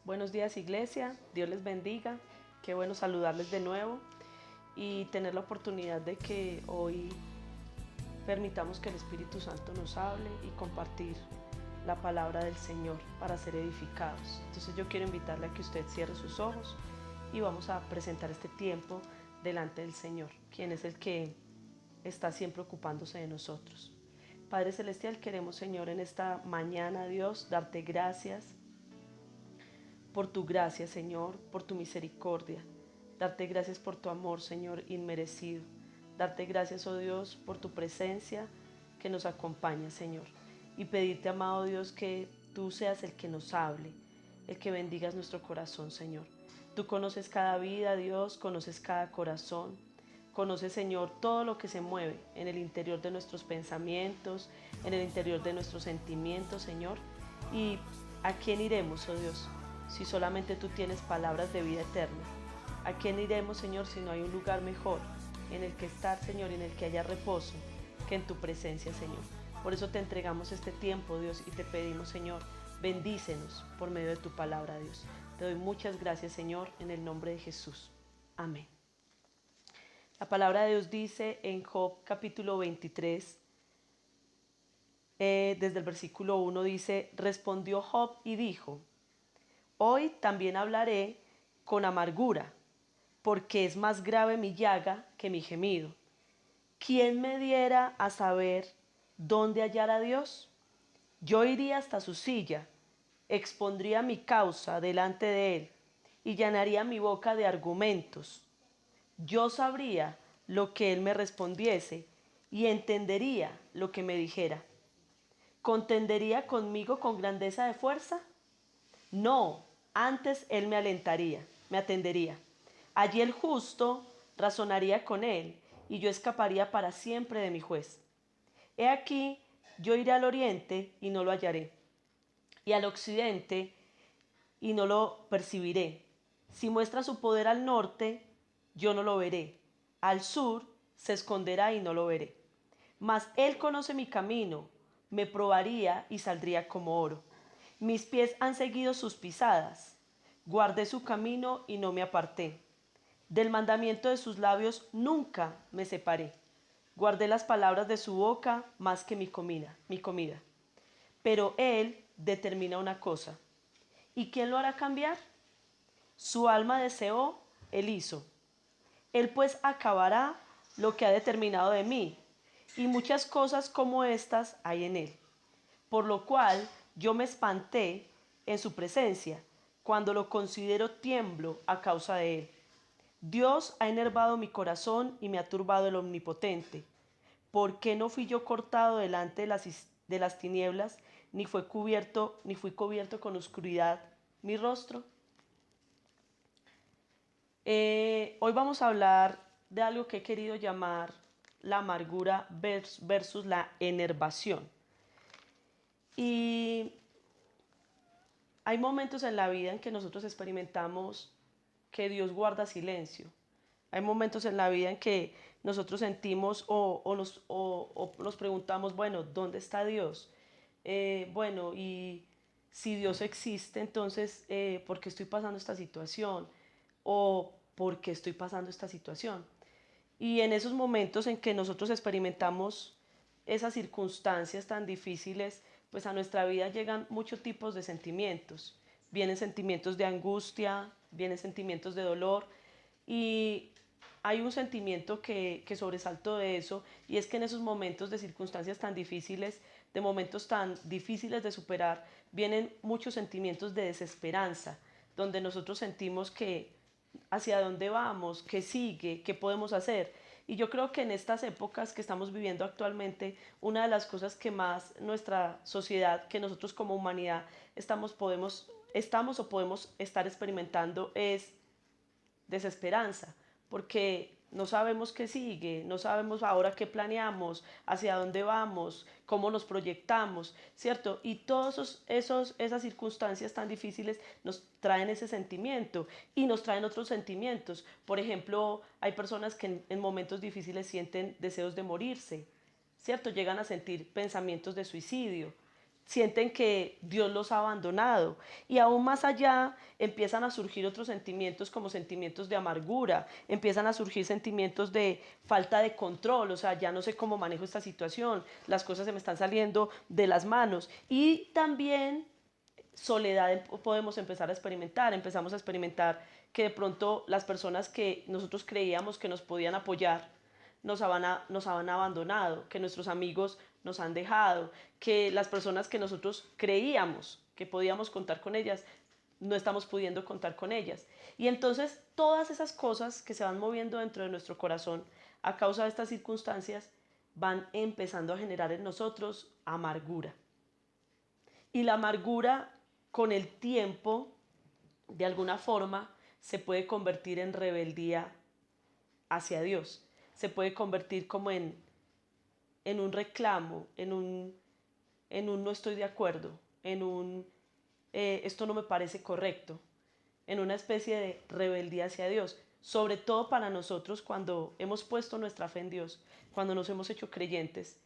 Buenos días, iglesia, Dios les bendiga, qué bueno saludarles de nuevo y tener la oportunidad de que hoy permitamos que el Espíritu Santo nos hable y compartir la palabra del Señor para ser edificados. Entonces yo quiero invitarle a que usted cierre sus ojos y vamos a presentar este tiempo delante del Señor, quien es el que está siempre ocupándose de nosotros. Padre Celestial, queremos, Señor, en esta mañana, Dios, darte gracias por tu gracia, Señor, por tu misericordia. Darte gracias por tu amor, Señor, inmerecido. Darte gracias, oh Dios, por tu presencia que nos acompaña, Señor. Y pedirte, amado Dios, que tú seas el que nos hable, el que bendigas nuestro corazón, Señor. Tú conoces cada vida, Dios, conoces cada corazón. Conoces, Señor, todo lo que se mueve en el interior de nuestros pensamientos, en el interior de nuestros sentimientos, Señor. ¿Y a quién iremos, oh Dios, si solamente tú tienes palabras de vida eterna? ¿A quién iremos, Señor, si no hay un lugar mejor en el que estar, Señor, y en el que haya reposo que en tu presencia, Señor? Por eso te entregamos este tiempo, Dios, y te pedimos, Señor, bendícenos por medio de tu palabra, Dios. Te doy muchas gracias, Señor, en el nombre de Jesús. Amén. La palabra de Dios dice en Job capítulo 23, desde el versículo 1 dice: respondió Job y dijo: hoy también hablaré con amargura, porque es más grave mi llaga que mi gemido. ¿Quién me diera a saber dónde hallar a Dios? Yo iría hasta su silla, expondría mi causa delante de él y llenaría mi boca de argumentos. Yo sabría lo que él me respondiese y entendería lo que me dijera. ¿Contendería conmigo con grandeza de fuerza? No, antes él me alentaría, me atendería. Allí el justo razonaría con él, y yo escaparía para siempre de mi juez. He aquí, yo iré al oriente y no lo hallaré, y al occidente y no lo percibiré. Si muestra su poder al norte, yo no lo veré. Al sur se esconderá y no lo veré. Mas él conoce mi camino, me probaría y saldría como oro. Mis pies han seguido sus pisadas. Guardé su camino y no me aparté. Del mandamiento de sus labios nunca me separé. Guardé las palabras de su boca más que mi comida. Pero él determina una cosa. ¿Y quién lo hará cambiar? Su alma deseó, él hizo. Él pues acabará lo que ha determinado de mí, y muchas cosas como estas hay en él. Por lo cual yo me espanté en su presencia, cuando lo considero tiemblo a causa de él. Dios ha enervado mi corazón y me ha turbado el omnipotente. ¿Por qué no fui yo cortado delante de las tinieblas, ni fui cubierto con oscuridad mi rostro? Hoy vamos a hablar de algo que he querido llamar la amargura versus la enervación. Y hay momentos en la vida en que nosotros experimentamos que Dios guarda silencio. Hay momentos en la vida en que nosotros sentimos o nos preguntamos, bueno, ¿dónde está Dios? Bueno, y si Dios existe, entonces, ¿por qué estoy pasando esta situación? ¿O por qué estoy pasando esta situación? Y en esos momentos en que nosotros experimentamos esas circunstancias tan difíciles, pues a nuestra vida llegan muchos tipos de sentimientos. Vienen sentimientos de angustia, vienen sentimientos de dolor, y hay un sentimiento que sobresaltó de eso, y es que en esos momentos de circunstancias tan difíciles, de momentos tan difíciles de superar, vienen muchos sentimientos de desesperanza, donde nosotros sentimos que hacia dónde vamos, qué sigue, qué podemos hacer. Y yo creo que en estas épocas que estamos viviendo actualmente, una de las cosas que más nuestra sociedad, que nosotros como humanidad estamos o podemos estar experimentando es desesperanza, porque no sabemos qué sigue, no sabemos ahora qué planeamos, hacia dónde vamos, cómo nos proyectamos, ¿cierto? Y todas esas circunstancias tan difíciles nos traen ese sentimiento y nos traen otros sentimientos. Por ejemplo, hay personas que en momentos difíciles sienten deseos de morirse, ¿cierto? Llegan a sentir pensamientos de suicidio. sienten que Dios los ha abandonado. Y aún más allá empiezan a surgir otros sentimientos como sentimientos de amargura, empiezan a surgir sentimientos de falta de control, o sea, ya no sé cómo manejo esta situación, las cosas se me están saliendo de las manos. Y también soledad podemos empezar a experimentar, empezamos a experimentar que de pronto las personas que nosotros creíamos que nos podían apoyar nos han abandonado, que nuestros amigos nos han dejado, que las personas que nosotros creíamos que podíamos contar con ellas, no estamos pudiendo contar con ellas. Y entonces todas esas cosas que se van moviendo dentro de nuestro corazón a causa de estas circunstancias van empezando a generar en nosotros amargura. Y la amargura con el tiempo, de alguna forma, se puede convertir en rebeldía hacia Dios. Se puede convertir como en un reclamo, en un no estoy de acuerdo, en un esto no me parece correcto, en una especie de rebeldía hacia Dios. Sobre todo para nosotros cuando hemos puesto nuestra fe en Dios, cuando nos hemos hecho creyentes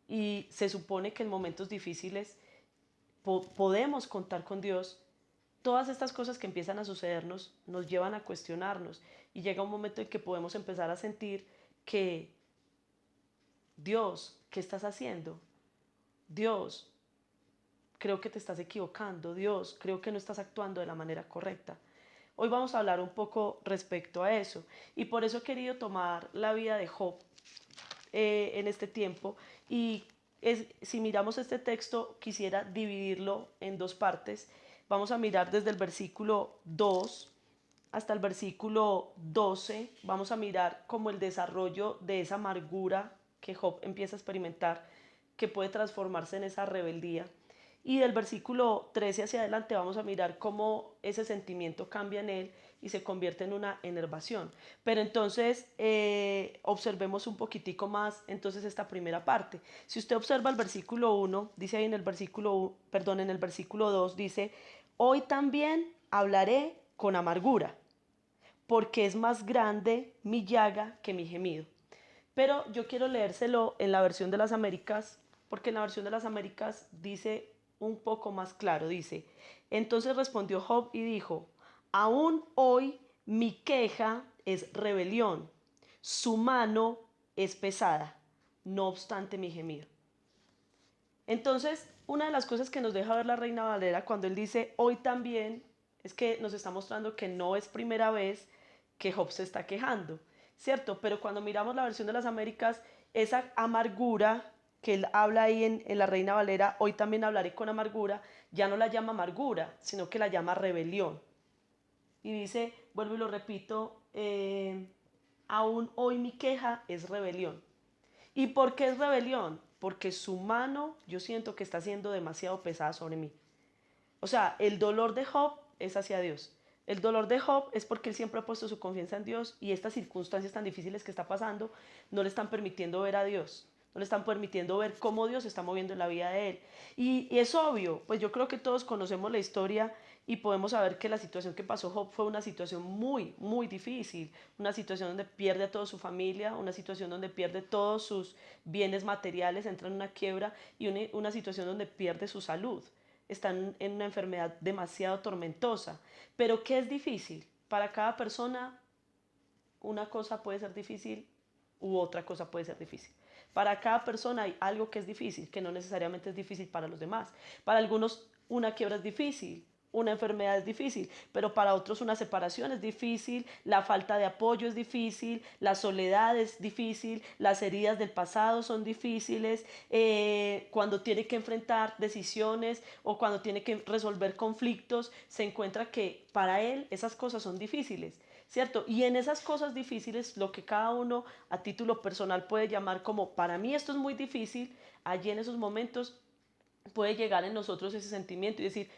y se supone que en momentos difíciles podemos contar con Dios. Todas estas cosas que empiezan a sucedernos nos llevan a cuestionarnos y llega un momento en que podemos empezar a sentir que Dios, ¿qué estás haciendo? Dios, creo que te estás equivocando. Dios, creo que no estás actuando de la manera correcta. Hoy vamos a hablar un poco respecto a eso y por eso he querido tomar la vida de Job en este tiempo y si miramos este texto quisiera dividirlo en dos partes. Vamos a mirar desde el versículo 2 hasta el versículo 12. Vamos a mirar como el desarrollo de esa amargura que Job empieza a experimentar, que puede transformarse en esa rebeldía. Y del versículo 13 hacia adelante vamos a mirar cómo ese sentimiento cambia en él y se convierte en una enervación. Pero entonces observemos un poquitico más entonces esta primera parte. Si usted observa el versículo 1, dice ahí en el versículo, perdón, en el versículo 2 dice, hoy también hablaré con amargura, porque es más grande mi llaga que mi gemido. Pero yo quiero leérselo en la versión de las Américas, porque en la versión de las Américas dice un poco más claro, dice, entonces respondió Job y dijo, aún hoy mi queja es rebelión, su mano es pesada, no obstante mi gemido. Entonces, una de las cosas que nos deja ver la Reina Valera cuando él dice hoy también es que nos está mostrando que no es primera vez que Job se está quejando, ¿cierto? Pero cuando miramos la versión de las Américas, esa amargura que él habla ahí en la Reina Valera, hoy también hablaré con amargura, ya no la llama amargura, sino que la llama rebelión. Y dice, vuelvo y lo repito, aún hoy mi queja es rebelión. ¿Y por qué es rebelión? Porque su mano yo siento que está siendo demasiado pesada sobre mí. O sea, el dolor de Job es hacia Dios. El dolor de Job es porque él siempre ha puesto su confianza en Dios y estas circunstancias tan difíciles que está pasando no le están permitiendo ver a Dios, no le están permitiendo ver cómo Dios se está moviendo en la vida de él. Y es obvio, pues yo creo que todos conocemos la historia y podemos saber que la situación que pasó Job fue una situación muy, muy difícil, una situación donde pierde a toda su familia, una situación donde pierde todos sus bienes materiales, entra en una quiebra y una situación donde pierde su salud. Están en una enfermedad demasiado tormentosa. Pero ¿qué es difícil? Para cada persona una cosa puede ser difícil u otra cosa puede ser difícil. Para cada persona hay algo que es difícil, que no necesariamente es difícil para los demás. Para algunos una quiebra es difícil, una enfermedad es difícil, pero para otros una separación es difícil, la falta de apoyo es difícil, la soledad es difícil, las heridas del pasado son difíciles, cuando tiene que enfrentar decisiones o cuando tiene que resolver conflictos, se encuentra que para él esas cosas son difíciles. ¿Cierto? Y en esas cosas difíciles, lo que cada uno a título personal puede llamar como, para mí esto es muy difícil, allí en esos momentos puede llegar en nosotros ese sentimiento y decir,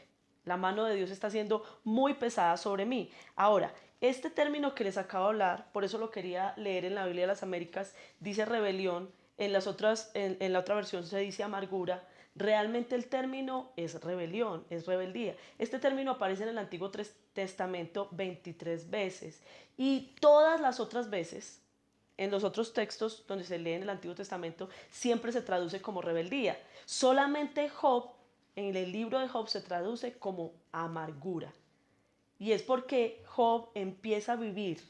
la mano de Dios está siendo muy pesada sobre mí. Ahora, este término que les acabo de hablar, por eso lo quería leer en la Biblia de las Américas, dice rebelión, en la otra versión se dice amargura. Realmente el término es rebelión, es rebeldía. Este término aparece en el Antiguo Testamento 23 veces y todas las otras veces, en los otros textos donde se lee en el Antiguo Testamento, siempre se traduce como rebeldía. Solamente Job en el libro de Job se traduce como amargura. Y es porque Job empieza a vivir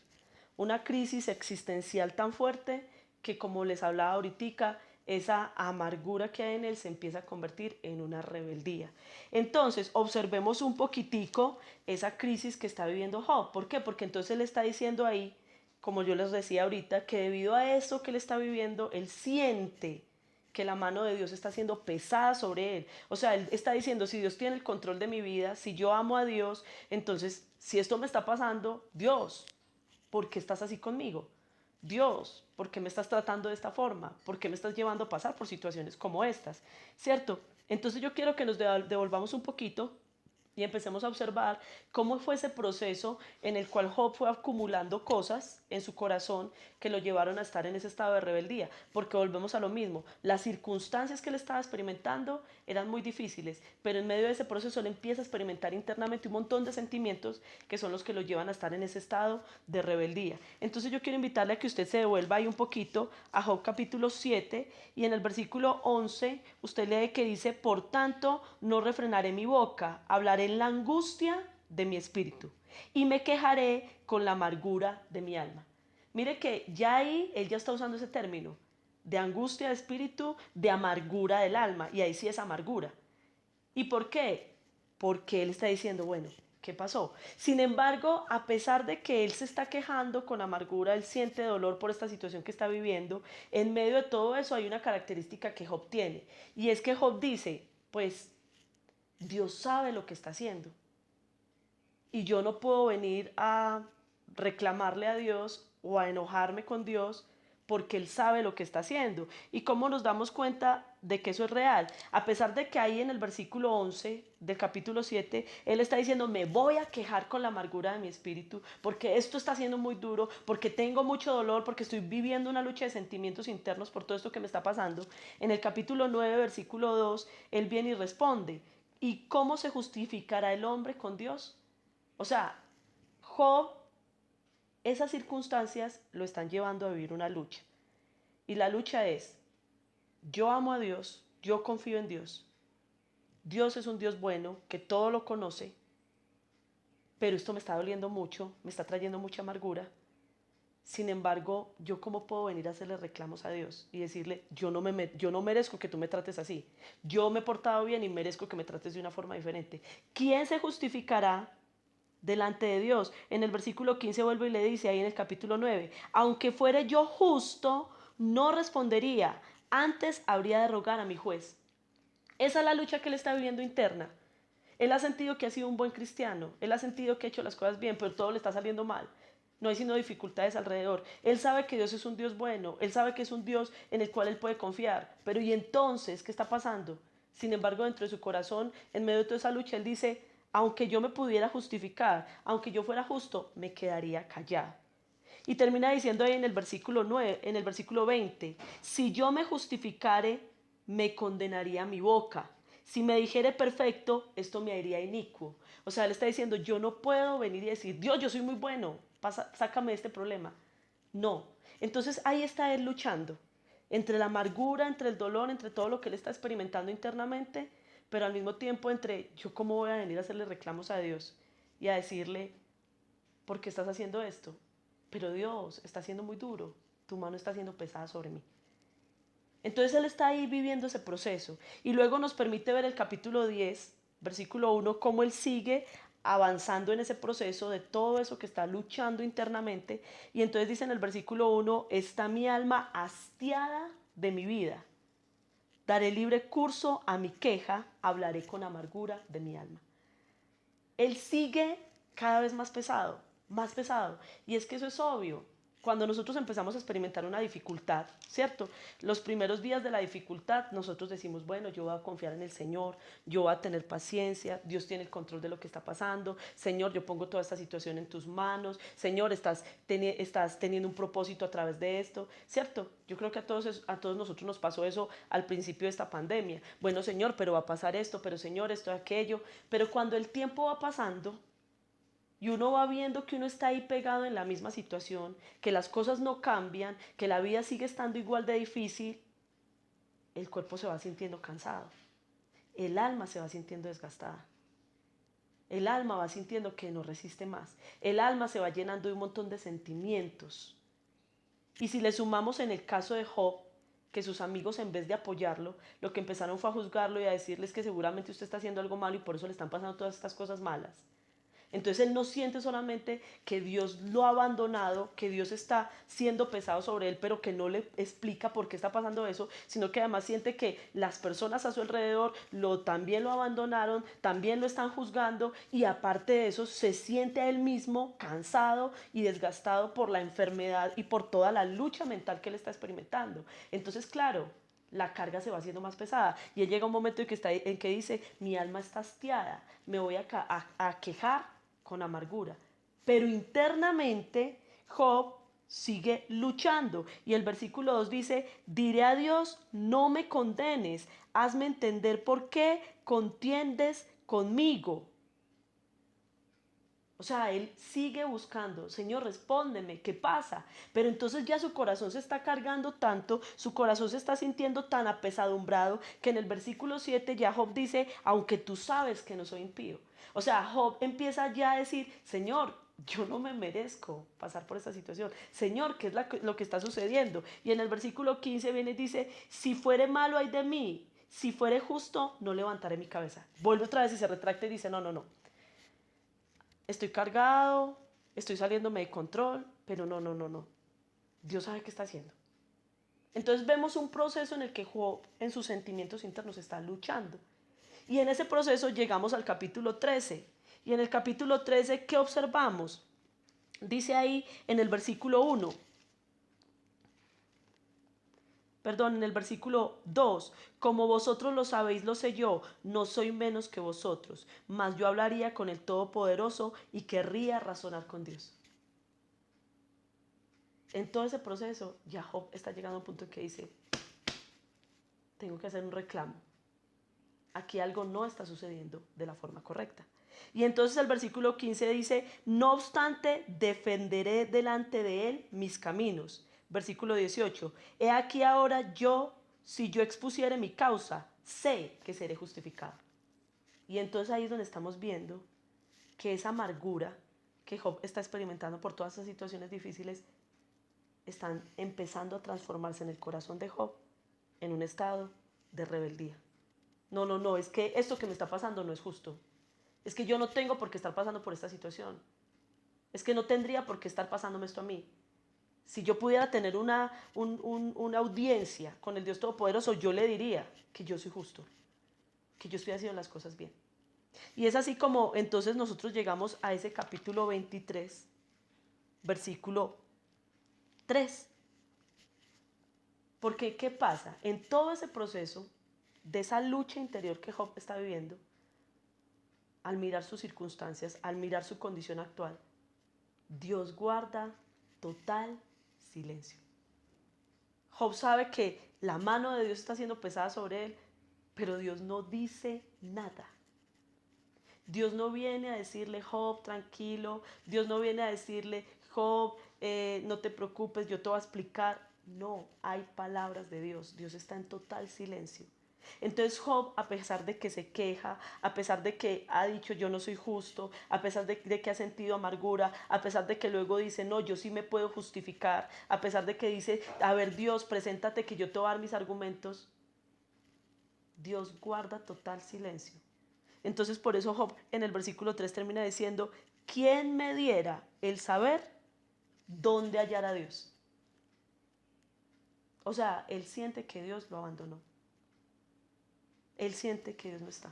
una crisis existencial tan fuerte que, como les hablaba ahorita, esa amargura que hay en él se empieza a convertir en una rebeldía. Entonces, observemos un poquitico esa crisis que está viviendo Job. ¿Por qué? Porque entonces él está diciendo ahí, como yo les decía ahorita, que debido a eso que él está viviendo, él siente que la mano de Dios está siendo pesada sobre él. O sea, él está diciendo, si Dios tiene el control de mi vida, si yo amo a Dios, entonces, si esto me está pasando, Dios, ¿por qué estás así conmigo? Dios, ¿por qué me estás tratando de esta forma? ¿Por qué me estás llevando a pasar por situaciones como estas? ¿Cierto? Entonces yo quiero que nos devolvamos un poquito y empecemos a observar cómo fue ese proceso en el cual Job fue acumulando cosas en su corazón que lo llevaron a estar en ese estado de rebeldía, porque volvemos a lo mismo, las circunstancias que él estaba experimentando eran muy difíciles, pero en medio de ese proceso él empieza a experimentar internamente un montón de sentimientos que son los que lo llevan a estar en ese estado de rebeldía. Entonces yo quiero invitarle a que usted se devuelva ahí un poquito a Job capítulo 7 y en el versículo 11 usted lee que dice, por tanto no refrenaré mi boca, hablaré en la angustia de mi espíritu y me quejaré con la amargura de mi alma. Mire que ya ahí él ya está usando ese término de angustia de espíritu, de amargura del alma, y ahí sí es amargura. ¿Y por qué? Porque él está diciendo, bueno, ¿qué pasó? Sin embargo, a pesar de que él se está quejando con amargura, él siente dolor por esta situación que está viviendo, en medio de todo eso hay una característica que Job tiene, y es que Job dice, pues Dios sabe lo que está haciendo, y yo no puedo venir a reclamarle a Dios o a enojarme con Dios porque Él sabe lo que está haciendo. ¿Y cómo nos damos cuenta de que eso es real? A pesar de que ahí en el versículo 11 del capítulo 7, Él está diciendo, me voy a quejar con la amargura de mi espíritu, porque esto está siendo muy duro, porque tengo mucho dolor, porque estoy viviendo una lucha de sentimientos internos por todo esto que me está pasando. En el capítulo 9, versículo 2, Él viene y responde, ¿y cómo se justificará el hombre con Dios? O sea, Job, esas circunstancias lo están llevando a vivir una lucha. Y la lucha es, yo amo a Dios, yo confío en Dios. Dios es un Dios bueno, que todo lo conoce, pero esto me está doliendo mucho, me está trayendo mucha amargura. Sin embargo, ¿yo cómo puedo venir a hacerle reclamos a Dios y decirle, yo no merezco que tú me trates así? Yo me he portado bien y merezco que me trates de una forma diferente. ¿Quién se justificará delante de Dios? En el versículo 15 vuelve y le dice ahí en el capítulo 9, aunque fuere yo justo, no respondería, antes habría de rogar a mi juez. Esa es la lucha que él está viviendo interna. Él ha sentido que ha sido un buen cristiano, él ha sentido que ha hecho las cosas bien, pero todo le está saliendo mal. No hay sino dificultades alrededor. Él sabe que Dios es un Dios bueno, él sabe que es un Dios en el cual él puede confiar. Pero ¿y entonces qué está pasando? Sin embargo, dentro de su corazón, en medio de toda esa lucha, él dice, aunque yo me pudiera justificar, aunque yo fuera justo, me quedaría callado. Y termina diciendo ahí en el versículo 9, en el versículo 20, si yo me justificare, me condenaría mi boca. Si me dijere perfecto, esto me haría inicuo. O sea, él está diciendo, yo no puedo venir y decir, Dios, yo soy muy bueno, sácame de este problema. No. Entonces ahí está él luchando entre la amargura, entre el dolor, entre todo lo que él está experimentando internamente, pero al mismo tiempo entre yo cómo voy a venir a hacerle reclamos a Dios y a decirle, ¿por qué estás haciendo esto? Pero Dios, está siendo muy duro, tu mano está siendo pesada sobre mí. Entonces él está ahí viviendo ese proceso y luego nos permite ver el capítulo 10, versículo 1, cómo él sigue avanzando en ese proceso de todo eso que está luchando internamente. Y entonces dice en el versículo 1, está mi alma hastiada de mi vida. Daré libre curso a mi queja, hablaré con amargura de mi alma. Él sigue cada vez más pesado, más pesado. Y es que eso es obvio. Cuando nosotros empezamos a experimentar una dificultad, ¿cierto? Los primeros días de la dificultad, nosotros decimos, bueno, yo voy a confiar en el Señor, yo voy a tener paciencia, Dios tiene el control de lo que está pasando, Señor, yo pongo toda esta situación en tus manos, Señor, estás teniendo un propósito a través de esto, ¿cierto? Yo creo que a todos nosotros nos pasó eso al principio de esta pandemia. Bueno, Señor, pero va a pasar esto, pero Señor, esto, aquello. Pero cuando el tiempo va pasando, y uno va viendo que uno está ahí pegado en la misma situación, que las cosas no cambian, que la vida sigue estando igual de difícil, el cuerpo se va sintiendo cansado. el alma se va sintiendo desgastada. El alma va sintiendo que no resiste más. El alma se va llenando de un montón de sentimientos. Y si le sumamos en el caso de Job, que sus amigos en vez de apoyarlo, lo que empezaron fue a juzgarlo y a decirles que seguramente usted está haciendo algo malo y por eso le están pasando todas estas cosas malas. Entonces él no siente solamente que Dios lo ha abandonado, que Dios está siendo pesado sobre él, pero que no le explica por qué está pasando eso, sino que además siente que las personas a su alrededor también lo abandonaron, también lo están juzgando, y aparte de eso se siente a él mismo cansado y desgastado por la enfermedad y por toda la lucha mental que él está experimentando. Entonces, claro, la carga se va haciendo más pesada y él llega a un momento en que dice, mi alma está hastiada, me voy a quejar con amargura. Pero internamente Job sigue luchando. Y el versículo 2 dice, diré a Dios, no me condenes, hazme entender por qué contiendes conmigo. O sea, él sigue buscando, Señor, respóndeme, ¿qué pasa? Pero entonces ya su corazón se está cargando tanto, su corazón se está sintiendo tan apesadumbrado, que en el versículo 7 ya Job dice, aunque tú sabes que no soy impío. O sea, Job empieza ya a decir, Señor, yo no me merezco pasar por esta situación. Señor, ¿qué es lo que está sucediendo? Y en el versículo 15 viene y dice, si fuere malo ay de mí, si fuere justo, no levantaré mi cabeza. Vuelve otra vez y se retracta y dice, no, no, no. Estoy cargado, estoy saliéndome de control, pero no, no, no, no. Dios sabe qué está haciendo. Entonces vemos un proceso en el que Job en sus sentimientos internos está luchando. Y en ese proceso llegamos al capítulo 13. Y en el capítulo 13, ¿qué observamos? Dice ahí en el versículo 1, en el versículo 2, como vosotros lo sabéis, lo sé yo, no soy menos que vosotros, mas yo hablaría con el Todopoderoso y querría razonar con Dios. En todo ese proceso, ya Job está llegando a un punto en que dice, tengo que hacer un reclamo. Aquí algo no está sucediendo de la forma correcta. Y entonces el versículo 15 dice, no obstante, defenderé delante de él mis caminos. Versículo 18, he aquí ahora si yo expusiere mi causa, sé que seré justificado. Y entonces ahí es donde estamos viendo que esa amargura que Job está experimentando por todas esas situaciones difíciles están empezando a transformarse en el corazón de Job en un estado de rebeldía. No, no, no, es que esto que me está pasando no es justo. Es que yo no tengo por qué estar pasando por esta situación. Es que no tendría por qué estar pasándome esto a mí. Si yo pudiera tener una audiencia con el Dios Todopoderoso, yo le diría que yo soy justo, que yo estoy haciendo las cosas bien. Y es así como entonces nosotros llegamos a ese capítulo 23, versículo 3. Porque, ¿qué pasa? En todo ese proceso de esa lucha interior que Job está viviendo, al mirar sus circunstancias, al mirar su condición actual, Dios guarda total silencio. Job sabe que la mano de Dios está siendo pesada sobre él, pero Dios no dice nada. Dios no viene a decirle, Job, tranquilo. Dios no viene a decirle, Job, no te preocupes, yo te voy a explicar. No, hay palabras de Dios. Dios está en total silencio. Entonces Job, a pesar de que se queja, a pesar de que ha dicho yo no soy justo, a pesar de que ha sentido amargura, a pesar de que luego dice no, yo sí me puedo justificar, a pesar de que dice, a ver Dios, preséntate que yo te voy a dar mis argumentos, Dios guarda total silencio. Entonces por eso Job en el versículo 3 termina diciendo, ¿quién me diera el saber dónde hallar a Dios? O sea, él siente que Dios lo abandonó. Él siente que Dios no está.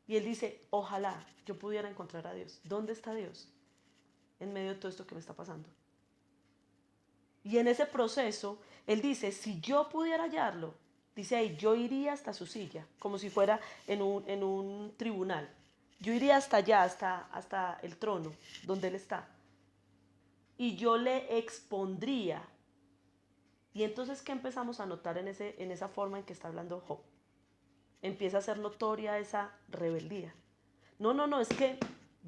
Y él dice, ojalá yo pudiera encontrar a Dios. ¿Dónde está Dios? En medio de todo esto que me está pasando. Y en ese proceso, él dice, si yo pudiera hallarlo, dice ahí, yo iría hasta su silla, como si fuera en un tribunal. Yo iría hasta allá, hasta el trono, donde él está. Y yo le expondría. Y entonces, ¿qué empezamos a notar en esa forma en que está hablando Job? Empieza a ser notoria esa rebeldía. No, no, no, es que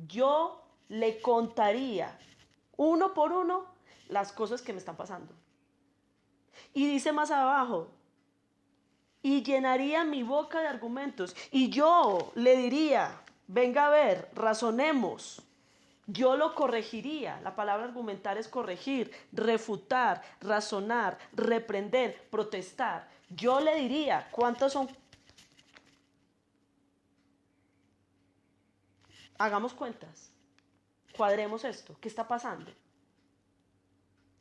yo le contaría uno por uno las cosas que me están pasando. Y dice más abajo, y llenaría mi boca de argumentos. Y yo le diría, venga a ver, razonemos. Yo lo corregiría. La palabra argumentar es corregir, refutar, razonar, reprender, protestar. Yo le diría, ¿cuántos son? Hagamos cuentas. Cuadremos esto. ¿Qué está pasando?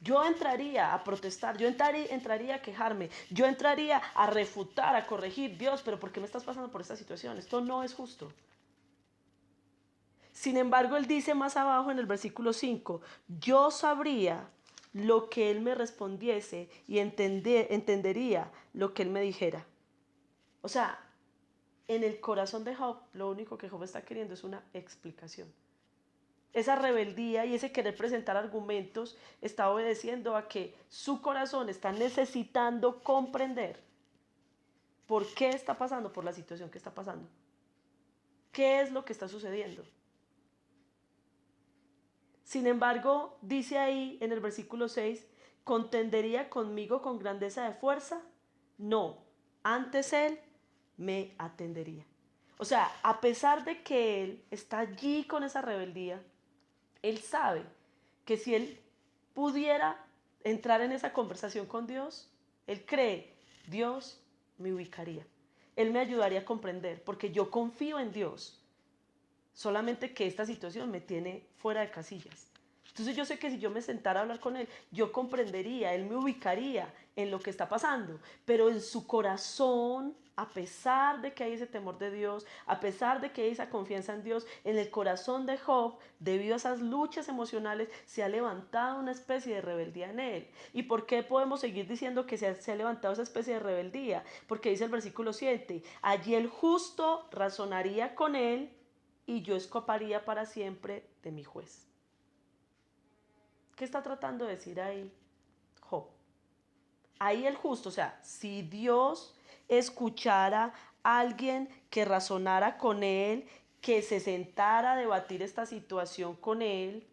Yo entraría a protestar, yo entraría a quejarme, yo entraría a refutar, a corregir. Dios, pero ¿por qué me estás pasando por esta situación? Esto no es justo. Sin embargo, él dice más abajo en el versículo 5, yo sabría lo que él me respondiese y entendería lo que él me dijera. O sea, en el corazón de Job, lo único que Job está queriendo es una explicación. Esa rebeldía y ese querer presentar argumentos está obedeciendo a que su corazón está necesitando comprender por qué está pasando por la situación que está pasando. ¿Qué es lo que está sucediendo? Sin embargo, dice ahí en el versículo 6, ¿contendería conmigo con grandeza de fuerza? No, antes él me atendería. O sea, a pesar de que él está allí con esa rebeldía, él sabe que si él pudiera entrar en esa conversación con Dios, él cree, Dios me ubicaría. Él me ayudaría a comprender, porque yo confío en Dios. Solamente que esta situación me tiene fuera de casillas. Entonces yo sé que si yo me sentara a hablar con él, yo comprendería, él me ubicaría en lo que está pasando, pero en su corazón, a pesar de que hay ese temor de Dios, a pesar de que hay esa confianza en Dios, en el corazón de Job, debido a esas luchas emocionales, se ha levantado una especie de rebeldía en él. ¿Y por qué podemos seguir diciendo que se ha levantado esa especie de rebeldía? Porque dice el versículo 7, allí el justo razonaría con él y yo escaparía para siempre de mi juez. ¿Qué está tratando de decir ahí Job? Ahí el justo, o sea, si Dios escuchara a alguien que razonara con él, que se sentara a debatir esta situación con él,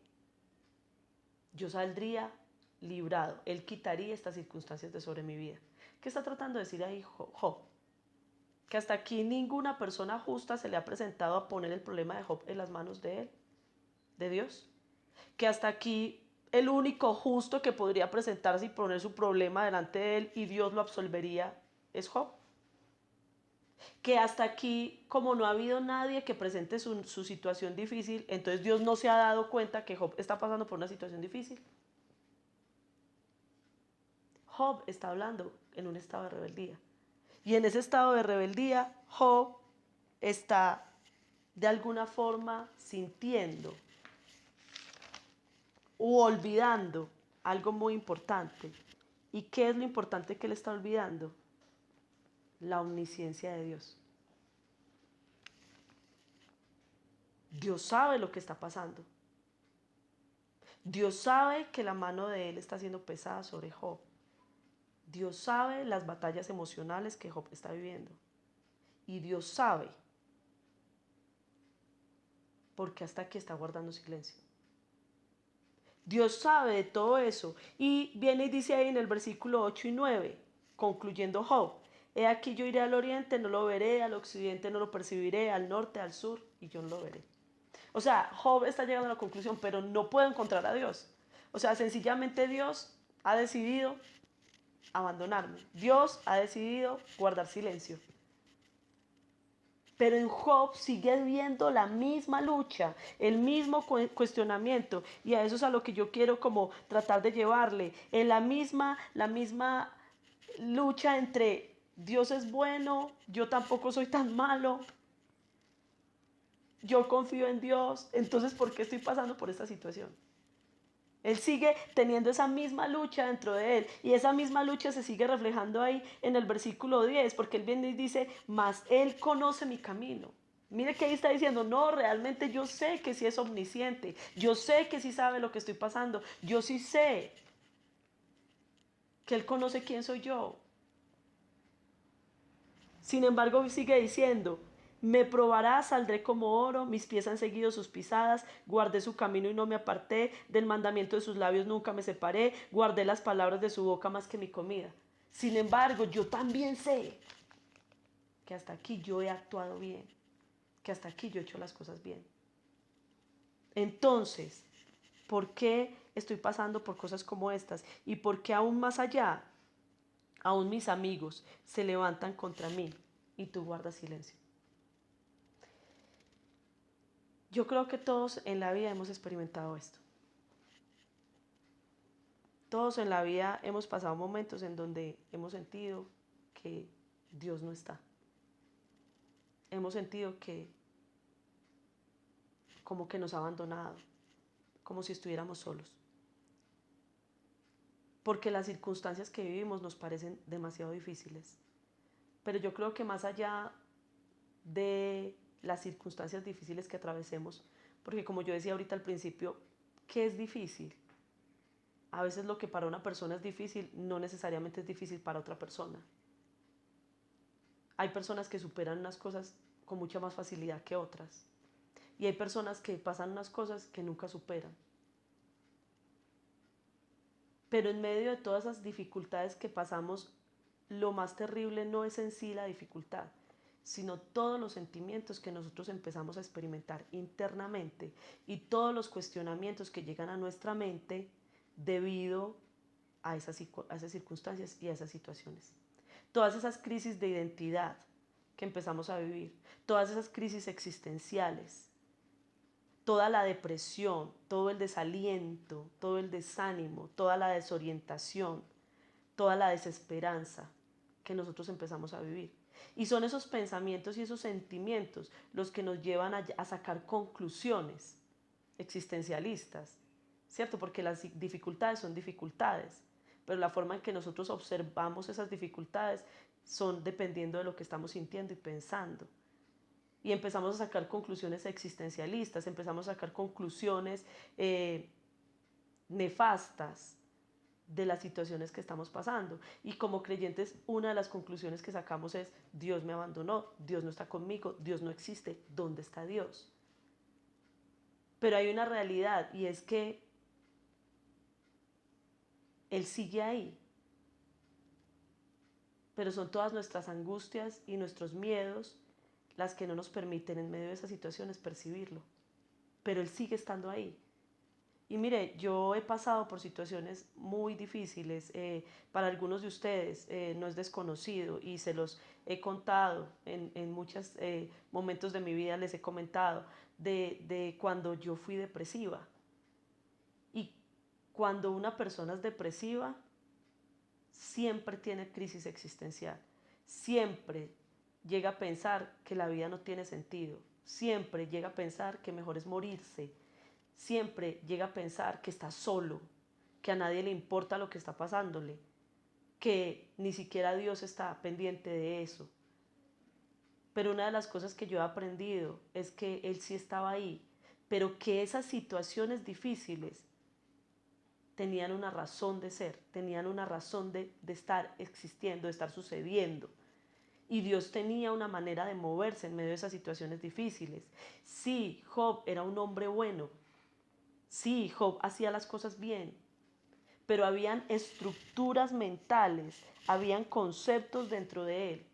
yo saldría librado. Él quitaría estas circunstancias de sobre mi vida. ¿Qué está tratando de decir ahí Job? Que hasta aquí ninguna persona justa se le ha presentado a poner el problema de Job en las manos de él, de Dios. Que hasta aquí el único justo que podría presentarse y poner su problema delante de él y Dios lo absolvería es Job. Que hasta aquí, como no ha habido nadie que presente su situación difícil, entonces Dios no se ha dado cuenta que Job está pasando por una situación difícil. Job está hablando en un estado de rebeldía. Y en ese estado de rebeldía, Job está de alguna forma sintiendo u olvidando algo muy importante. ¿Y qué es lo importante que él está olvidando? La omnisciencia de Dios. Dios sabe lo que está pasando. Dios sabe que la mano de él está siendo pesada sobre Job. Dios sabe las batallas emocionales que Job está viviendo. Y Dios sabe porque hasta aquí está guardando silencio. Dios sabe de todo eso. Y viene y dice ahí en el versículo 8 y 9, concluyendo Job, he aquí yo iré al oriente, no lo veré, al occidente no lo percibiré, al norte, al sur, y yo no lo veré. O sea, Job está llegando a la conclusión, pero no puedo encontrar a Dios. O sea, sencillamente Dios ha decidido abandonarme. Dios ha decidido guardar silencio. Pero en Job sigue habiendo la misma lucha, el mismo cuestionamiento, y a eso es a lo que yo quiero como tratar de llevarle, en la misma lucha entre Dios es bueno, yo tampoco soy tan malo, yo confío en Dios, entonces ¿por qué estoy pasando por esta situación? Él sigue teniendo esa misma lucha dentro de él y esa misma lucha se sigue reflejando ahí en el versículo 10 porque él viene y dice, mas él conoce mi camino. Mire que ahí está diciendo, no, realmente yo sé que sí es omnisciente, yo sé que sí sabe lo que estoy pasando, yo sí sé que él conoce quién soy yo. Sin embargo, sigue diciendo, me probará, saldré como oro, mis pies han seguido sus pisadas, guardé su camino y no me aparté, del mandamiento de sus labios nunca me separé, guardé las palabras de su boca más que mi comida. Sin embargo, yo también sé que hasta aquí yo he actuado bien, que hasta aquí yo he hecho las cosas bien. Entonces, ¿por qué estoy pasando por cosas como estas? ¿Y por qué aún más allá, aún mis amigos se levantan contra mí y tú guardas silencio? Yo creo que todos en la vida hemos experimentado esto. Todos en la vida hemos pasado momentos en donde hemos sentido que Dios no está. Hemos sentido que como que nos ha abandonado, como si estuviéramos solos. Porque las circunstancias que vivimos nos parecen demasiado difíciles. Pero yo creo que más allá de las circunstancias difíciles que atravesemos, porque como yo decía ahorita al principio, ¿qué es difícil? A veces lo que para una persona es difícil no necesariamente es difícil para otra persona. Hay personas que superan unas cosas con mucha más facilidad que otras. Y hay personas que pasan unas cosas que nunca superan. Pero en medio de todas esas dificultades que pasamos, lo más terrible no es en sí la dificultad, sino todos los sentimientos que nosotros empezamos a experimentar internamente y todos los cuestionamientos que llegan a nuestra mente debido a esas circunstancias y a esas situaciones. Todas esas crisis de identidad que empezamos a vivir, todas esas crisis existenciales, toda la depresión, todo el desaliento, todo el desánimo, toda la desorientación, toda la desesperanza que nosotros empezamos a vivir. Y son esos pensamientos y esos sentimientos los que nos llevan a sacar conclusiones existencialistas, ¿cierto? Porque las dificultades son dificultades, pero la forma en que nosotros observamos esas dificultades son dependiendo de lo que estamos sintiendo y pensando. Y empezamos a sacar conclusiones existencialistas, empezamos a sacar conclusiones nefastas de las situaciones que estamos pasando. Y como creyentes, una de las conclusiones que sacamos es: Dios me abandonó, Dios no está conmigo, Dios no existe, ¿dónde está Dios? Pero hay una realidad, y es que Él sigue ahí. Pero son todas nuestras angustias y nuestros miedos las que no nos permiten en medio de esas situaciones percibirlo. Pero Él sigue estando ahí. Y mire, yo he pasado por situaciones muy difíciles, para algunos de ustedes no es desconocido y se los he contado en muchos momentos de mi vida, les he comentado de cuando yo fui depresiva. Y cuando una persona es depresiva, siempre tiene crisis existencial, siempre llega a pensar que la vida no tiene sentido, siempre llega a pensar que mejor es morirse, siempre llega a pensar que está solo, que a nadie le importa lo que está pasándole, que ni siquiera Dios está pendiente de eso. Pero una de las cosas que yo he aprendido es que Él sí estaba ahí, pero que esas situaciones difíciles tenían una razón de ser, tenían una razón de estar existiendo, de estar sucediendo. Y Dios tenía una manera de moverse en medio de esas situaciones difíciles. Sí, Job era un hombre bueno. Sí, Job hacía las cosas bien. Pero habían estructuras mentales, habían conceptos dentro de él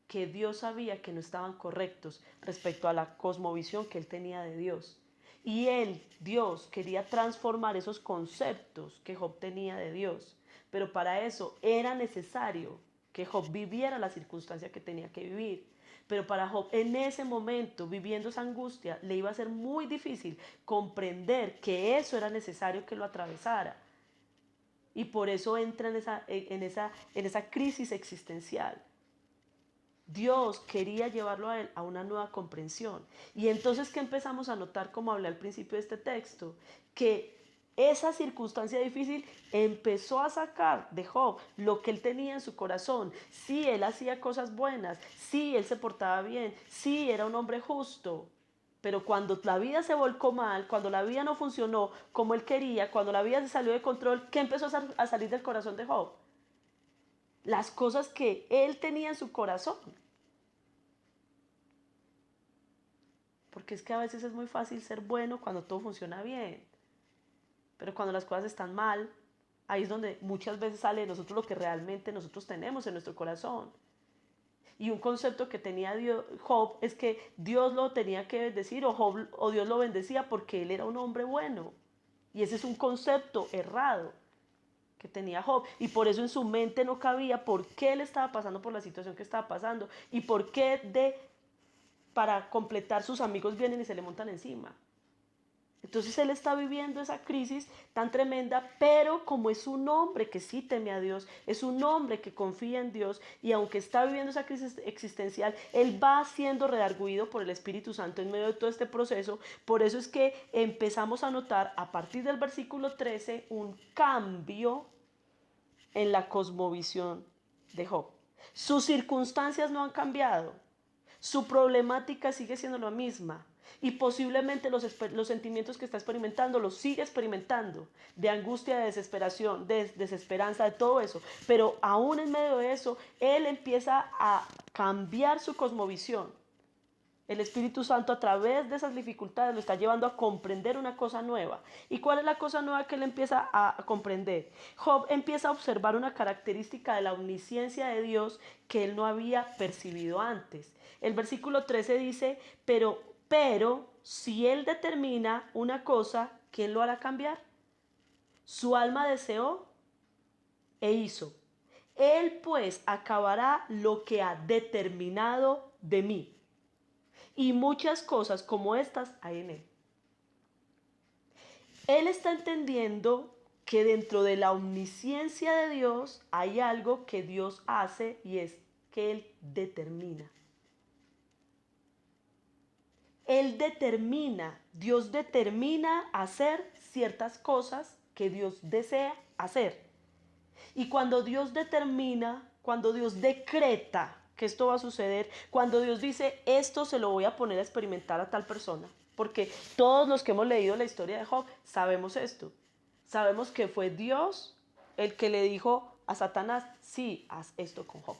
que Dios sabía que no estaban correctos respecto a la cosmovisión que él tenía de Dios. Y él, Dios, quería transformar esos conceptos que Job tenía de Dios. Pero para eso era necesario que Job viviera la circunstancia que tenía que vivir. Pero para Job en ese momento, viviendo esa angustia, le iba a ser muy difícil comprender que eso era necesario que lo atravesara. Y por eso entra en esa crisis existencial. Dios quería llevarlo a él a una nueva comprensión. Y entonces, ¿qué empezamos a notar, como hablé al principio de este texto? Que esa circunstancia difícil empezó a sacar de Job lo que él tenía en su corazón. Sí, él hacía cosas buenas, sí, él se portaba bien, sí, era un hombre justo. Pero cuando la vida se volcó mal, cuando la vida no funcionó como él quería, cuando la vida se salió de control, ¿qué empezó a salir del corazón de Job? Las cosas que él tenía en su corazón. Porque es que a veces es muy fácil ser bueno cuando todo funciona bien. Pero cuando las cosas están mal, ahí es donde muchas veces sale de nosotros lo que realmente nosotros tenemos en nuestro corazón. Y un concepto que tenía Job es que Dios lo tenía que bendecir o Dios lo bendecía porque él era un hombre bueno. Y ese es un concepto errado que tenía Job. Y por eso en su mente no cabía por qué él estaba pasando por la situación que estaba pasando y por qué para completar sus amigos vienen y se le montan encima. Entonces él está viviendo esa crisis tan tremenda, pero como es un hombre que sí teme a Dios, es un hombre que confía en Dios y aunque está viviendo esa crisis existencial, él va siendo redarguido por el Espíritu Santo en medio de todo este proceso. Por eso es que empezamos a notar a partir del versículo 13 un cambio en la cosmovisión de Job. Sus circunstancias no han cambiado, su problemática sigue siendo la misma y posiblemente los sentimientos que está experimentando los sigue experimentando, de angustia, de desesperación, de desesperanza, de todo eso. Pero aún en medio de eso, él empieza a cambiar su cosmovisión. El Espíritu Santo a través de esas dificultades lo está llevando a comprender una cosa nueva. ¿Y cuál es la cosa nueva que él empieza a comprender? Job empieza a observar una característica de la omnisciencia de Dios que él no había percibido antes. El versículo 13 dice, pero si él determina una cosa, ¿quién lo hará cambiar? Su alma deseó e hizo. Él pues acabará lo que ha determinado de mí. Y muchas cosas como estas hay en él. Él está entendiendo que dentro de la omnisciencia de Dios hay algo que Dios hace y es que Él determina. Él determina, Dios determina hacer ciertas cosas que Dios desea hacer. Y cuando Dios determina, cuando Dios decreta que esto va a suceder, cuando Dios dice, esto se lo voy a poner a experimentar a tal persona, porque todos los que hemos leído la historia de Job sabemos esto. Sabemos que fue Dios el que le dijo a Satanás, sí, haz esto con Job.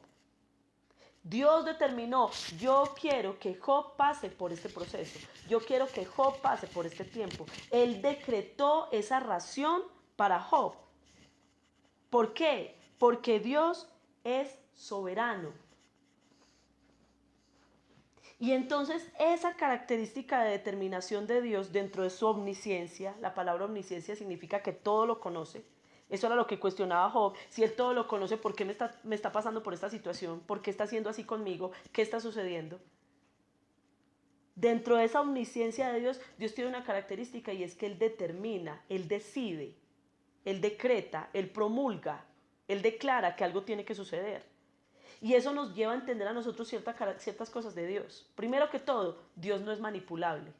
Dios determinó, yo quiero que Job pase por este proceso, yo quiero que Job pase por este tiempo. Él decretó esa ración para Job. ¿Por qué? Porque Dios es soberano. Y entonces esa característica de determinación de Dios dentro de su omnisciencia, la palabra omnisciencia significa que todo lo conoce. Eso era lo que cuestionaba Job. Si él todo lo conoce, ¿por qué me está pasando por esta situación? ¿Por qué está haciendo así conmigo? ¿Qué está sucediendo? Dentro de esa omnisciencia de Dios, Dios tiene una característica y es que Él determina, Él decide, Él decreta, Él promulga, Él declara que algo tiene que suceder. Y eso nos lleva a entender a nosotros ciertas cosas de Dios. Primero que todo, Dios no es manipulable.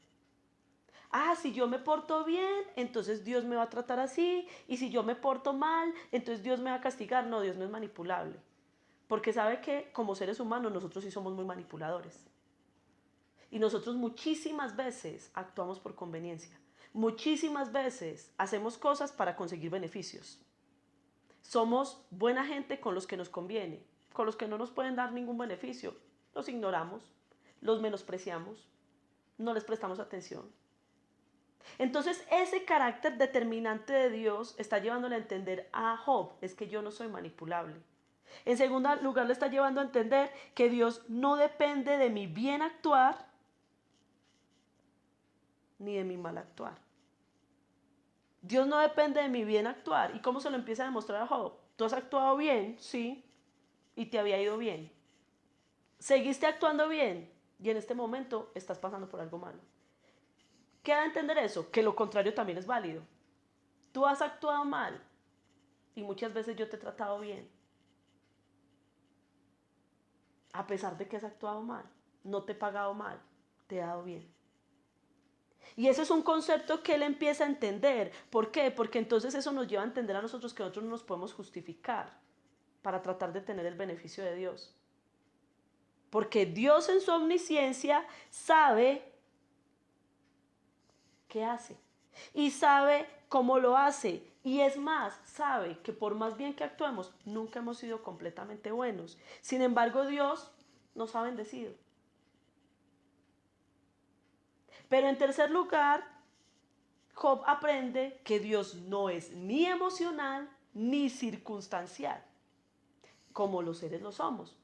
Si yo me porto bien, entonces Dios me va a tratar así. Y si yo me porto mal, entonces Dios me va a castigar. No, Dios no es manipulable. Porque sabe que como seres humanos nosotros sí somos muy manipuladores. Y nosotros muchísimas veces actuamos por conveniencia. Muchísimas veces hacemos cosas para conseguir beneficios. Somos buena gente con los que nos conviene. Con los que no nos pueden dar ningún beneficio, los ignoramos, los menospreciamos, no les prestamos atención. Entonces ese carácter determinante de Dios está llevándole a entender a Job, es que yo no soy manipulable. En segundo lugar le está llevando a entender que Dios no depende de mi bien actuar ni de mi mal actuar. Dios no depende de mi bien actuar. ¿Y cómo se lo empieza a demostrar a Job? ¿Tú has actuado bien? Sí. Y te había ido bien. Seguiste actuando bien y en este momento estás pasando por algo malo. ¿Qué da a entender eso? Que lo contrario también es válido. Tú has actuado mal y muchas veces yo te he tratado bien. A pesar de que has actuado mal, no te he pagado mal, te he dado bien. Y eso es un concepto que él empieza a entender. ¿Por qué? Porque entonces eso nos lleva a entender a nosotros que nosotros no nos podemos justificar para tratar de tener el beneficio de Dios. Porque Dios en su omnisciencia sabe qué hace y sabe cómo lo hace. Y es más, sabe que por más bien que actuemos, nunca hemos sido completamente buenos. Sin embargo, Dios nos ha bendecido. Pero en tercer lugar, Job aprende que Dios no es ni emocional ni circunstancial, como los seres lo somos.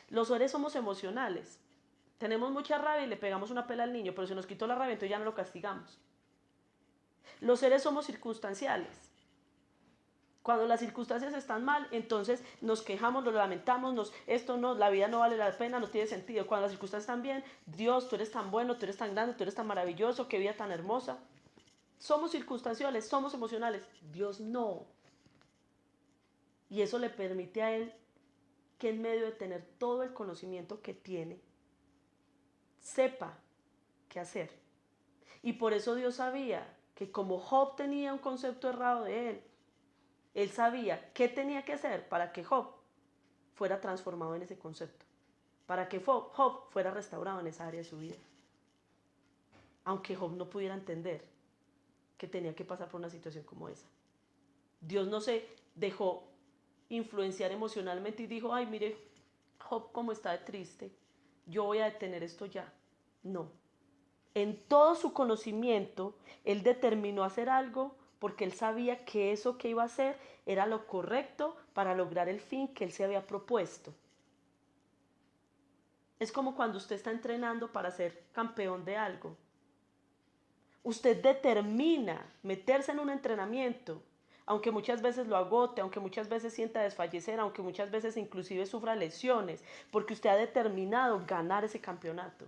Los seres somos emocionales. Tenemos mucha rabia y le pegamos una pela al niño, pero se nos quitó la rabia, entonces ya no lo castigamos. Los seres somos circunstanciales. Cuando las circunstancias están mal, entonces nos quejamos, nos lamentamos, esto no, la vida no vale la pena, no tiene sentido. Cuando las circunstancias están bien, Dios, tú eres tan bueno, tú eres tan grande, tú eres tan maravilloso, qué vida tan hermosa. Somos circunstanciales, somos emocionales. Dios no. Y eso le permite a Él que en medio de tener todo el conocimiento que tiene, sepa qué hacer. Y por eso Dios sabía que como Job tenía un concepto errado de él sabía qué tenía que hacer para que Job fuera transformado en ese concepto, para que Job fuera restaurado en esa área de su vida. Aunque Job no pudiera entender que tenía que pasar por una situación como esa. Dios no se dejó influenciar emocionalmente y dijo, ay, mire, Job como está de triste, yo voy a detener esto ya. No. En todo su conocimiento, él determinó hacer algo porque él sabía que eso que iba a hacer era lo correcto para lograr el fin que él se había propuesto. Es como cuando usted está entrenando para ser campeón de algo. Usted determina meterse en un entrenamiento, aunque muchas veces lo agote, aunque muchas veces sienta desfallecer, aunque muchas veces inclusive sufra lesiones, porque usted ha determinado ganar ese campeonato.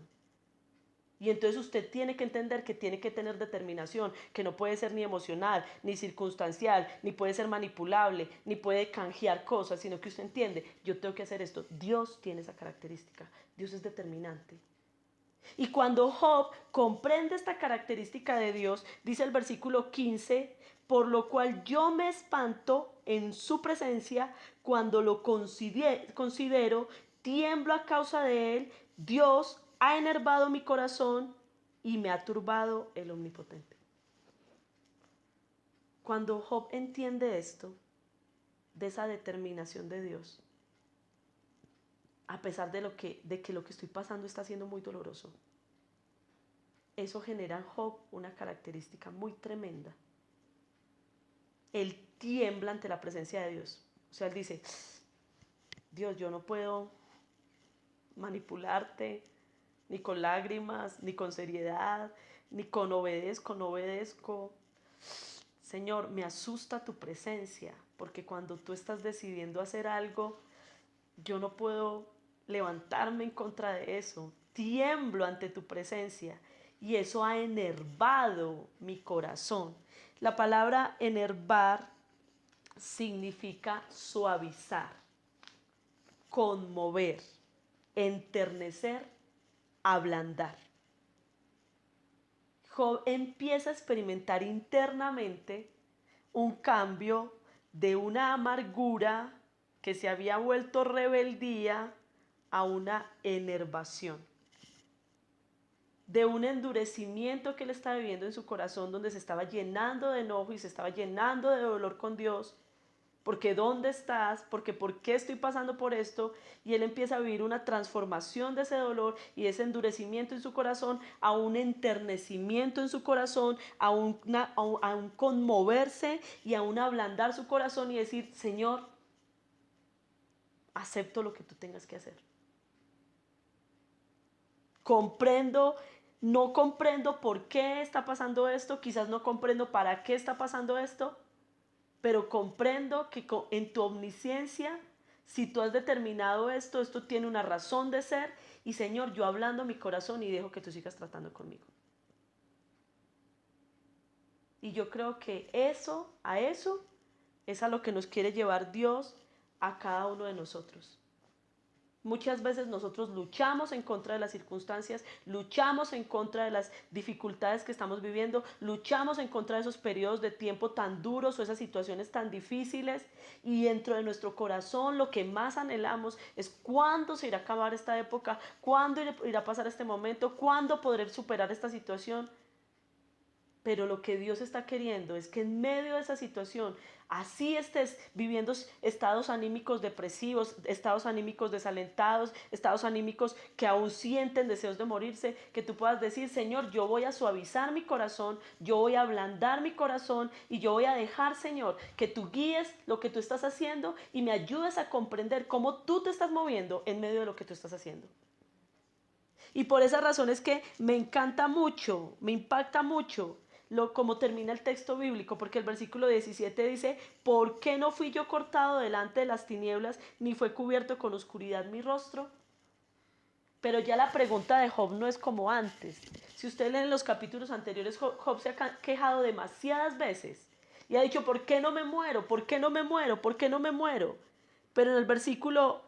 Y entonces usted tiene que entender que tiene que tener determinación, que no puede ser ni emocional, ni circunstancial, ni puede ser manipulable, ni puede canjear cosas, sino que usted entiende, yo tengo que hacer esto. Dios tiene esa característica, Dios es determinante. Y cuando Job comprende esta característica de Dios, dice el versículo 15, por lo cual yo me espanto en su presencia, cuando lo considero, tiemblo a causa de él, Dios ha enervado mi corazón y me ha turbado el Omnipotente. Cuando Job entiende esto, de esa determinación de Dios, a pesar de que lo que estoy pasando está siendo muy doloroso, eso genera en Job una característica muy tremenda. Él tiembla ante la presencia de Dios. O sea, él dice, Dios, yo no puedo manipularte, ni con lágrimas, ni con seriedad, ni con obedezco, no obedezco. Señor, me asusta tu presencia, porque cuando tú estás decidiendo hacer algo, yo no puedo levantarme en contra de eso. Tiemblo ante tu presencia y eso ha enervado mi corazón. La palabra enervar significa suavizar, conmover, enternecer, ablandar. Job empieza a experimentar internamente un cambio de una amargura que se había vuelto rebeldía a una enervación, de un endurecimiento que él estaba viviendo en su corazón, donde se estaba llenando de enojo y se estaba llenando de dolor con Dios, porque ¿dónde estás? Porque ¿por qué estoy pasando por esto? Y él empieza a vivir una transformación de ese dolor y ese endurecimiento en su corazón a un enternecimiento en su corazón, a un conmoverse y a un ablandar su corazón y decir, Señor, acepto lo que tú tengas que hacer. Comprendo, no comprendo por qué está pasando esto, quizás no comprendo para qué está pasando esto, pero comprendo que en tu omnisciencia, si tú has determinado esto, esto tiene una razón de ser, y Señor, yo hablando mi corazón y dejo que tú sigas tratando conmigo. Y yo creo que eso es a lo que nos quiere llevar Dios a cada uno de nosotros. Muchas veces nosotros luchamos en contra de las circunstancias, luchamos en contra de las dificultades que estamos viviendo, luchamos en contra de esos periodos de tiempo tan duros o esas situaciones tan difíciles, y dentro de nuestro corazón lo que más anhelamos es cuándo se irá a acabar esta época, cuándo irá a pasar este momento, cuándo podré superar esta situación. Pero lo que Dios está queriendo es que en medio de esa situación, así estés viviendo estados anímicos depresivos, estados anímicos desalentados, estados anímicos que aún sienten deseos de morirse, que tú puedas decir, Señor, yo voy a suavizar mi corazón, yo voy a ablandar mi corazón y yo voy a dejar, Señor, que tú guíes lo que tú estás haciendo y me ayudes a comprender cómo tú te estás moviendo en medio de lo que tú estás haciendo. Y por esa razón es que me encanta mucho, me impacta mucho como termina el texto bíblico, porque el versículo 17 dice, ¿por qué no fui yo cortado delante de las tinieblas, ni fue cubierto con oscuridad mi rostro? Pero ya la pregunta de Job no es como antes. Si usted lee en los capítulos anteriores, Job se ha quejado demasiadas veces y ha dicho, ¿por qué no me muero? ¿Por qué no me muero? ¿Por qué no me muero? Pero en el versículo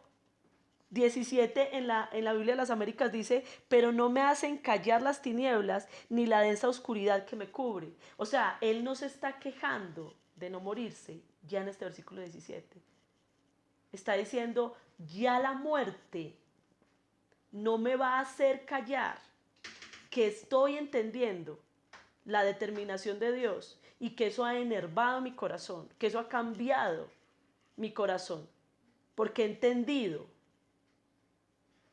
17 en la Biblia de las Américas dice, pero no me hacen callar las tinieblas ni la densa oscuridad que me cubre. O sea, él no se está quejando de no morirse ya en este versículo 17. Está diciendo, ya la muerte no me va a hacer callar, que estoy entendiendo la determinación de Dios y que eso ha enervado mi corazón, que eso ha cambiado mi corazón, porque he entendido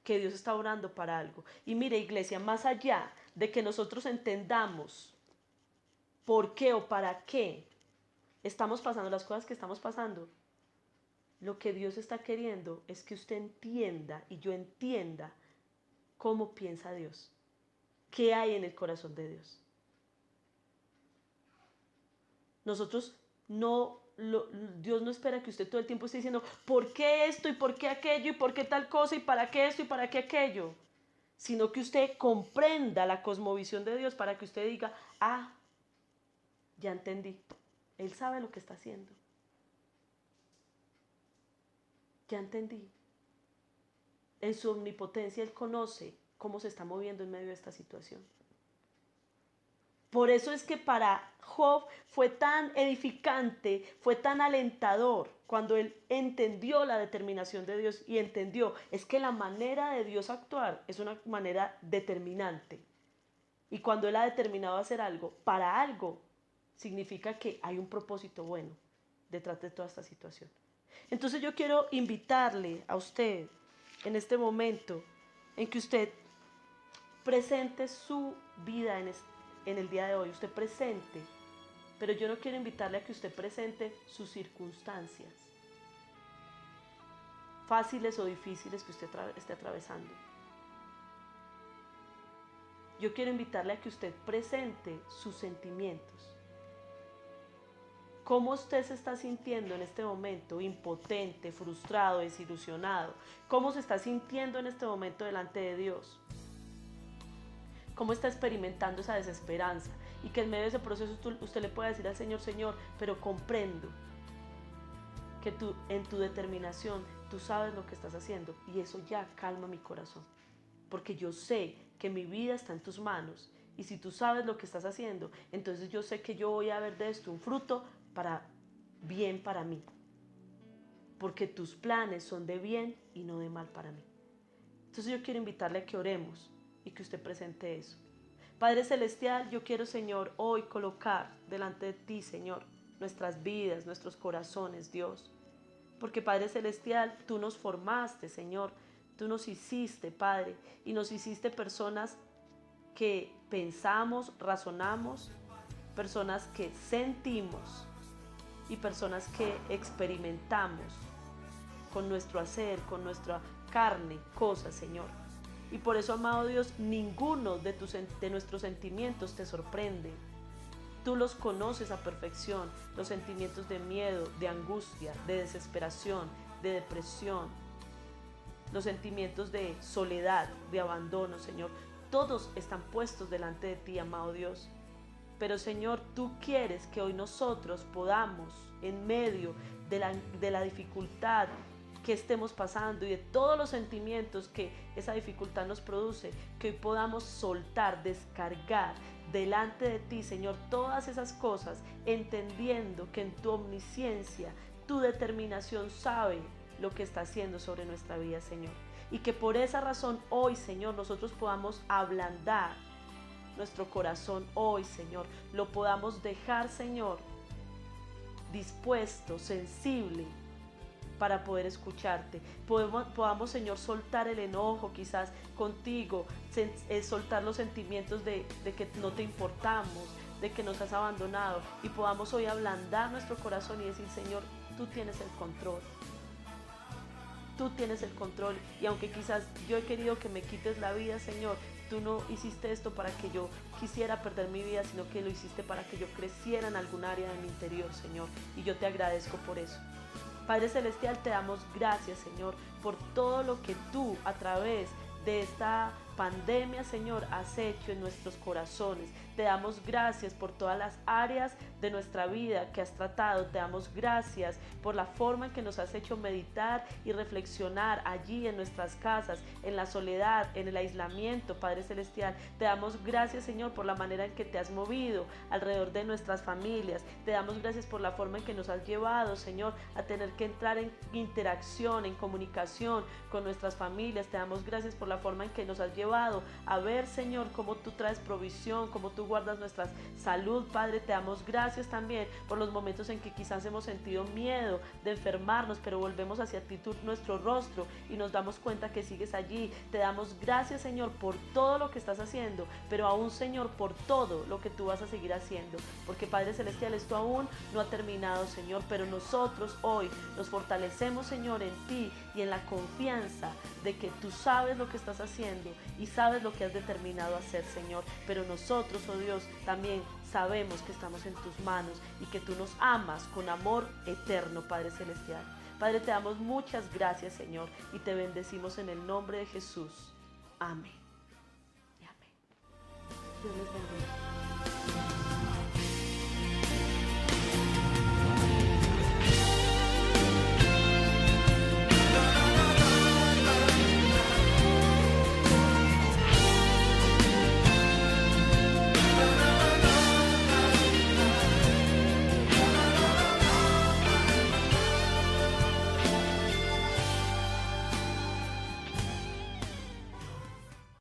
que Dios está orando para algo. Y mire, iglesia, más allá de que nosotros entendamos por qué o para qué estamos pasando las cosas que estamos pasando, lo que Dios está queriendo es que usted entienda y yo entienda cómo piensa Dios, qué hay en el corazón de Dios. Nosotros no, Dios no espera que usted todo el tiempo esté diciendo, ¿por qué esto y por qué aquello y por qué tal cosa y para qué esto y para qué aquello? Sino que usted comprenda la cosmovisión de Dios para que usted diga, ah, ya entendí, Él sabe lo que está haciendo. Ya entendí. En su omnipotencia Él conoce cómo se está moviendo en medio de esta situación. Por eso es que para Job fue tan edificante, fue tan alentador cuando él entendió la determinación de Dios y entendió, es que la manera de Dios actuar es una manera determinante. Y cuando Él ha determinado hacer algo, para algo, significa que hay un propósito bueno detrás de toda esta situación. Entonces yo quiero invitarle a usted en este momento en que usted presente su vida en el día de hoy, usted presente, pero yo no quiero invitarle a que usted presente sus circunstancias, fáciles o difíciles que usted esté atravesando. Yo quiero invitarle a que usted presente sus sentimientos. ¿Cómo usted se está sintiendo en este momento? Impotente, frustrado, desilusionado. ¿Cómo se está sintiendo en este momento delante de Dios? ¿Cómo está experimentando esa desesperanza? Y que en medio de ese proceso usted le pueda decir al Señor, Señor, pero comprendo que tú, en tu determinación, tú sabes lo que estás haciendo y eso ya calma mi corazón. Porque yo sé que mi vida está en tus manos y si tú sabes lo que estás haciendo, entonces yo sé que yo voy a ver de esto un fruto para bien para mí. Porque tus planes son de bien y no de mal para mí. Entonces yo quiero invitarle a que oremos y que usted presente eso. Padre Celestial, yo quiero, Señor, hoy colocar delante de ti, Señor, nuestras vidas, nuestros corazones, Dios. Porque Padre Celestial, tú nos formaste, Señor. Tú nos hiciste, Padre, y nos hiciste personas que pensamos, razonamos, personas que sentimos y personas que experimentamos con nuestro hacer, con nuestra carne, cosas, Señor. Y por eso, amado Dios, ninguno de nuestros sentimientos te sorprende. Tú los conoces a perfección, los sentimientos de miedo, de angustia, de desesperación, de depresión, los sentimientos de soledad, de abandono, Señor. Todos están puestos delante de ti, amado Dios. Pero, Señor, tú quieres que hoy nosotros podamos, en medio de la dificultad que estemos pasando y de todos los sentimientos que esa dificultad nos produce, que hoy podamos soltar, descargar delante de ti, Señor, todas esas cosas, entendiendo que en tu omnisciencia, tu determinación sabe lo que está haciendo sobre nuestra vida, Señor. Y que por esa razón hoy, Señor, nosotros podamos ablandar nuestro corazón hoy, Señor, lo podamos dejar, Señor, dispuesto, sensible, para poder escucharte. Podamos, Señor, soltar el enojo quizás contigo, soltar los sentimientos de que no te importamos, de que nos has abandonado, y podamos hoy ablandar nuestro corazón y decir, Señor, tú tienes el control. Tú tienes el control, y aunque quizás yo he querido que me quites la vida, Señor, tú no hiciste esto para que yo quisiera perder mi vida, sino que lo hiciste para que yo creciera en algún área de mi interior, Señor, y yo te agradezco por eso. Padre Celestial, te damos gracias, Señor, por todo lo que tú a través de esta pandemia, Señor, has hecho en nuestros corazones. Te damos gracias por todas las áreas de nuestra vida que has tratado. Te damos gracias por la forma en que nos has hecho meditar y reflexionar allí en nuestras casas, en la soledad, en el aislamiento, Padre Celestial. Te damos gracias, Señor, por la manera en que te has movido alrededor de nuestras familias. Te damos gracias por la forma en que nos has llevado, Señor, a tener que entrar en interacción, en comunicación con nuestras familias. Te damos gracias por la forma en que nos has llevado a ver, Señor, cómo tú traes provisión, cómo tú guardas nuestra salud, Padre. Te damos gracias también por los momentos en que quizás hemos sentido miedo de enfermarnos, pero volvemos hacia ti nuestro rostro y nos damos cuenta que sigues allí. Te damos gracias, Señor, por todo lo que estás haciendo, pero aún, Señor, por todo lo que tú vas a seguir haciendo, porque, Padre Celestial, esto aún no ha terminado, Señor, pero nosotros hoy nos fortalecemos, Señor, en ti y en la confianza de que tú sabes lo que estás haciendo y sabes lo que has determinado hacer, Señor. Pero nosotros, oh Dios, también sabemos que estamos en tus manos y que tú nos amas con amor eterno, Padre Celestial. Padre, te damos muchas gracias, Señor, y te bendecimos en el nombre de Jesús. Amén. Y amén. Dios les bendiga.